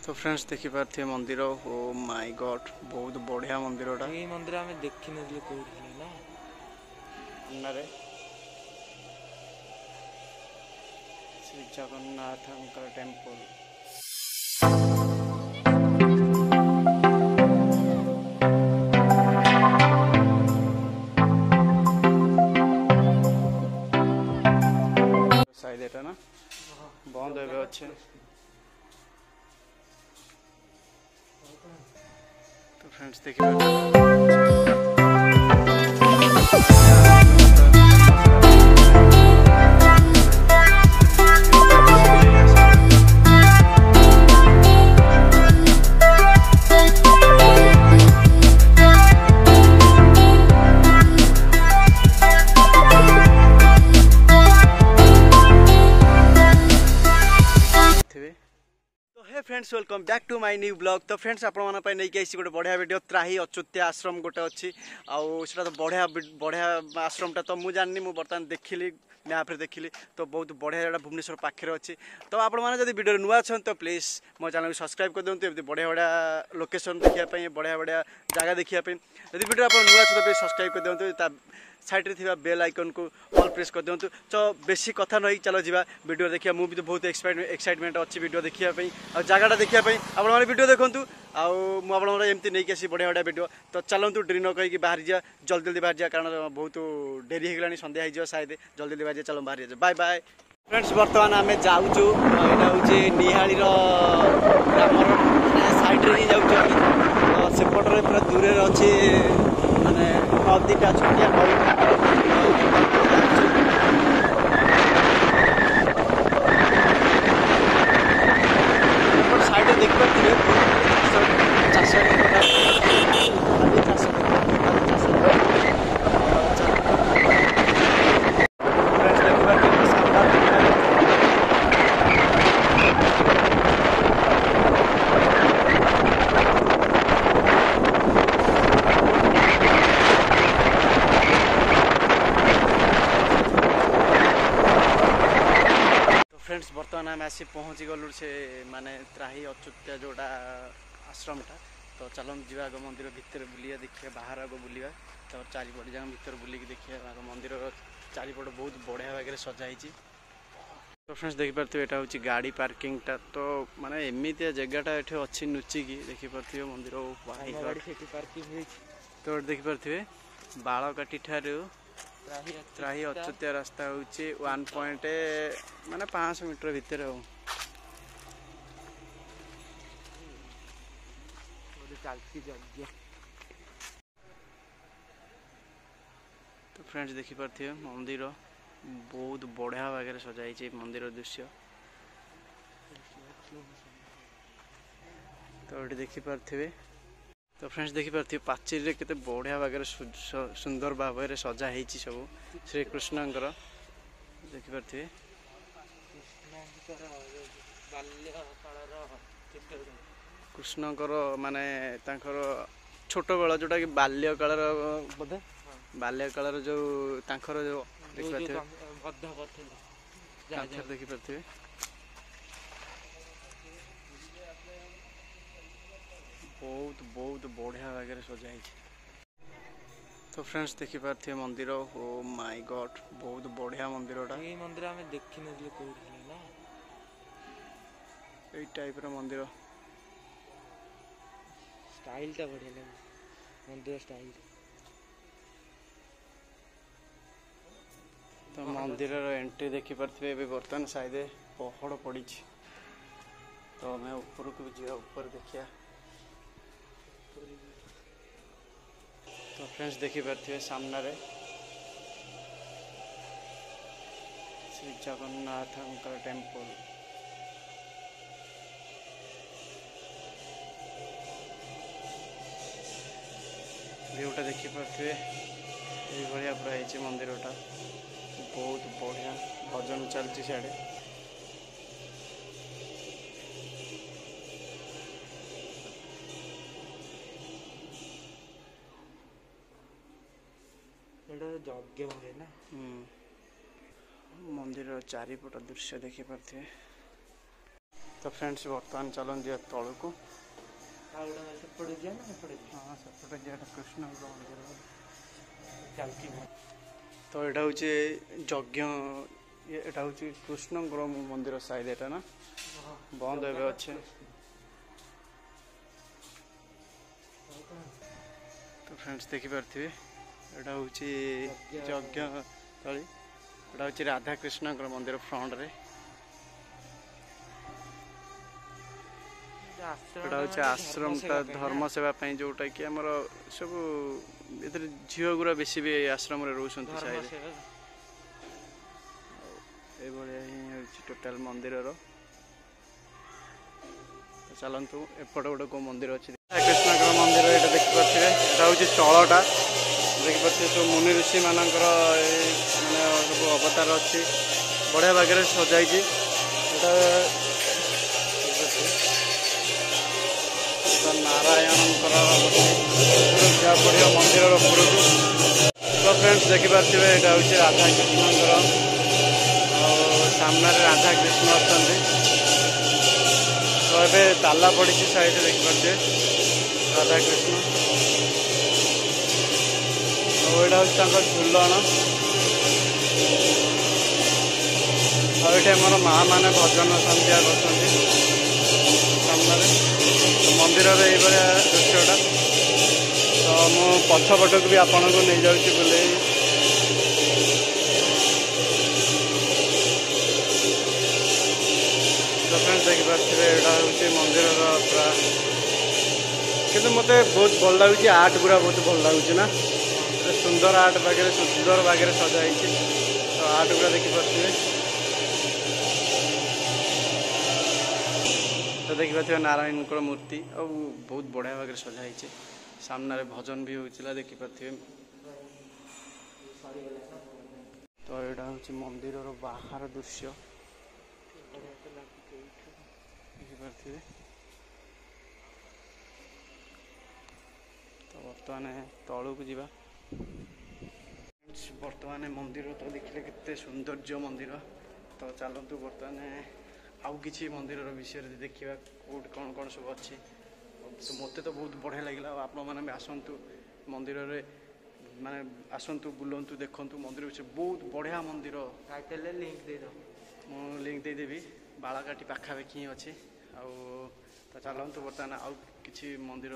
तो फ्रेंड्स देखि पार्थे मंदिर ओ माय गॉड बहुत बढ़िया मंदिरटा ये मंदिर आमे देखि नथिले कोठी ना अन्नारे श्री जगन्नाथ टेम्पल शायद एटा ना बंद होबे अच्छे तो फ्रेंड्स देखिए friends welcome back to my new blog. तो फ्रेंड्स आपण नहीं आई गोटे बढ़िया वीडियो त्राही अच्युत्या आश्रम गोटे अच्छी आउटा तो बढ़िया बढ़िया आश्रमटा तो मुझे जानी मुझे बर्तमान देखिली मैप्रे देखिली तो बहुत बढ़िया जगह भुवनेश्वर पाखे अच्छी। तो आपण मैंने जब वीडियो नुआ अच्छा तो प्लीज मो चैनल को सब्सक्राइब कर दिखाँ एमती बढ़िया बढ़िया लोकेशन देखापी बढ़िया बढ़िया जगह देखापी जब वीडियो आप नुआ अच्छा तो प्लीज सब्सक्राइब कर दिखाँ साइड थी बेल आइकन को ऑल प्रेस कर दिखाँ। तो बेसी कथा नहीं चलो जी वीडियो देखिए मुझे तो बहुत एक्साइटमेंट अच्छी वीडियो देखापी आ जगटा देखापी आपने वीडियो देखूँ मुझे एमती नहीं आसी बढ़िया बढ़िया वीडियो। तो चलतु डेरी न कहीं बाहरी जा जल्दी जल्दी बाहरी जा कारण बहुत डेरी होगा संध्या हो शायद जल्दी जल्दी बाहरी चलो बाहरी जा बाय बाय। फ्रेंड्स बर्तमान आम जाऊँ यहाँ हूँ निहाली ग्रामर साइड्रे ही जाऊँ सेपटे पूरा दूर अच्छी माने नदीटा छुटिया नई साइड देखिए चाष फ्रेंड्स बर्तमान आम आसी पहुँची गलु से माने त्राही अच्युत्या जोड़ा आश्रमटा। तो चलो जीवा आग मंदिर भितर बुलिया देखिए बाहर आग बुलिया तो चारिपट जगह भितर बुलिक देखिए आग मंदिर चारिपट बहुत बढ़िया भाग सजाई। तो फ्रेंड्स देखिपे यहाँ हूँ गाड़ी पार्किंगटा तो माने एमती जगहटा ये अच्छी नुचिकी देखिपे मंदिर तो देखिपे बालकाटी ठारू त्राही अच्युत्या रास्ता हूँ 1 पॉइंट माने 500 मीटर भितर तो फ्रेंड्स देखिपे मंदिर बहुत बढ़िया भाग सजाई मंदिर दृश्य। तो ये देखिपे तो फ्रेंड्स देखिपे पाचिल रे केते बढ़िया भाग सुंदर भाव सजा है सब श्रीकृष्णकर देखिपे कृष्णकर माने छोट बेला जोटा कि बाल्यकाल बोधे बाल्यकाल जो जो देखिपे बहुत बहुत बढ़िया भाग सजाई। तो फ्रेंड्स देखिपे मंदिर ओ माय गॉड बहुत बढ़िया मंदिरटा ये मंदिर आमे देखि नथिले कोठी ना ए टाइप रो मंदिर स्टाइल टा बढ़िया लगे मंदिर स्टाइल। तो मंदिर एंट्री देखिपे बर्तमान शायद पहाड़ पड़ी तो मैं ऊपर को जी ऊपर देखिया। तो फ्रेंड्स देखिपे सामने श्री जगन्नाथ टेम्पल व्यूटा देखिपे ये पूरा है मंदिरटा बहुत बढ़िया भजन चलती साढ़े यज्ञ हुए ना। मंदिर चारिपट दृश्य देखिपे तो फ्रेंड्स बर्तमान चलन जी तल को सेपटे जाए ना एपटे हाँ सेपटे जेटा कृष्ण मंदिर चलती तो यहाँ हूँ यज्ञ यहाँ हूँ कृष्ण मंदिर साइड एटा ना बंद एवं अच्छे तो फ्रेंड्स देखिपे यहाँ हूँ यज्ञ स्थली यहाँ हूँ राधा कृष्ण मंदिर फ्रंट रे एटा हूँ आश्रमटा धर्म सेवा जोटा कि आमर सब झील गुरा बेसी भी आश्रम रोचन टोटाल मंदिर चलतु एपटे गोटे कौ मंदिर अच्छी कृष्ण मंदिर ये देखिपे यहाँ हूँ चलटा देखिपे सब मुनि ऋषि मानकर मैंने सब अवतार अच्छी बढ़िया भाग सजाई नारायण जा पड़ो मंदिर उपर तो फ्रेंड्स देखिपे यहाँ हूँ राधा कृष्ण सामने राधा कृष्ण अच्छा तो ये ताला पड़ी साइड देखिपे राधा कृष्ण तो यहाँ हूँ झुलन आम माँ मैंने भजन सन्ध्या कर सामने मंदिर दृश्यटा तो मु पछपट को भी आपण को नहीं जाऊँगी बोले तो फ्रेंड्स देखिपे यहाँ हूँ मंदिर पूरा किंतु मत बहुत भल लगुच आर्ट गुरा बहुत भल लगुच ना सुंदर आर्ट बागे सुंदर बागे सजाई तो आर्ट गुरा देखिपे तो देखिपे नारायण मूर्ति आ बहुत बढ़िया भाग सजाई सामने भजन भी होता देखिपे तो यहाँ हूँ मंदिर बाहर दृश्य देखिपे तो बर्तमान तलू को जावा बर्तमान मंदिर तो देखिले केते सौंदर्य मंदिर तो चलतु बर्तमान आउ किसी मंदिर विषय देखा कौट कौन कौन सब अच्छी तो मत तो बहुत बढ़िया लगे आप भी आसतु मंदिर माने आसतु बुलंतु देखु मंदिर विषय बहुत बढ़िया मंदिर लिंक दे दो मु लिंक देदेवी बालाघाटी पाखापाखि अच्छी आउ तो चलतु बर्तमान आउ किसी मंदिर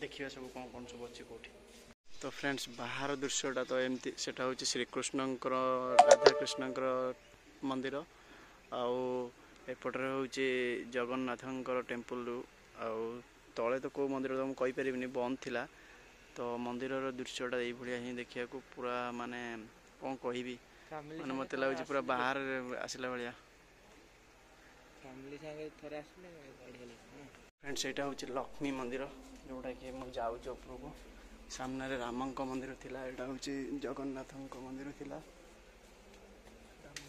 देखिए सब कौन कौन सब अच्छी कौटी तो फ्रेंड्स बाहर दृश्यटा तो एमती सेटा हूँ श्रीकृष्ण राधाकृष्ण मंदिर आउ एपटे हूँ जगन्नाथ टेम्पल आउ तले तो कौ मंदिर तो मुझे कहीपरि बंद थिला तो मंदिर दृश्यटा ये ही देखा पूरा माने कौन कहि माने मत लगे पूरा बाहर आसला भाया फ्रेंड्स यहाँ हूँ लक्ष्मी मंदिर जोटा कि मुझे जाऊँ उपरक सामने राम मंदिर थिला यहाँ हूँ जगन्नाथ मंदिर थिला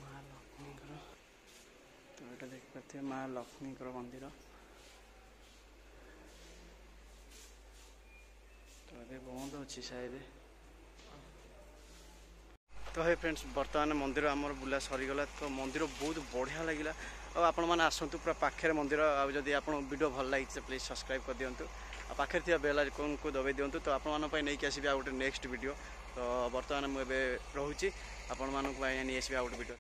महालक्ष्मी तो यहाँ देखिपे महालक्ष्मी मंदिर तो ये बंद अच्छी शायद तो हे फ्रेंड्स बर्तमान मंदिर आमर बुला सरीगला तो मंदिर बहुत बढ़िया लगे और आपण मैंने आसतु पूरा पाखे मंदिर आदि आप वीडियो भल लगी तो प्लीज सब्सक्राइब कर दिंतु पाखे थी बेल आइकन को दबाई दिंतु तो आपण नहीं आसबि आ गोटे नेक्स्ट वीडियो तो बर्तमान मुझे रोचे आपण नहीं आसबि आ गोटे वीडियो।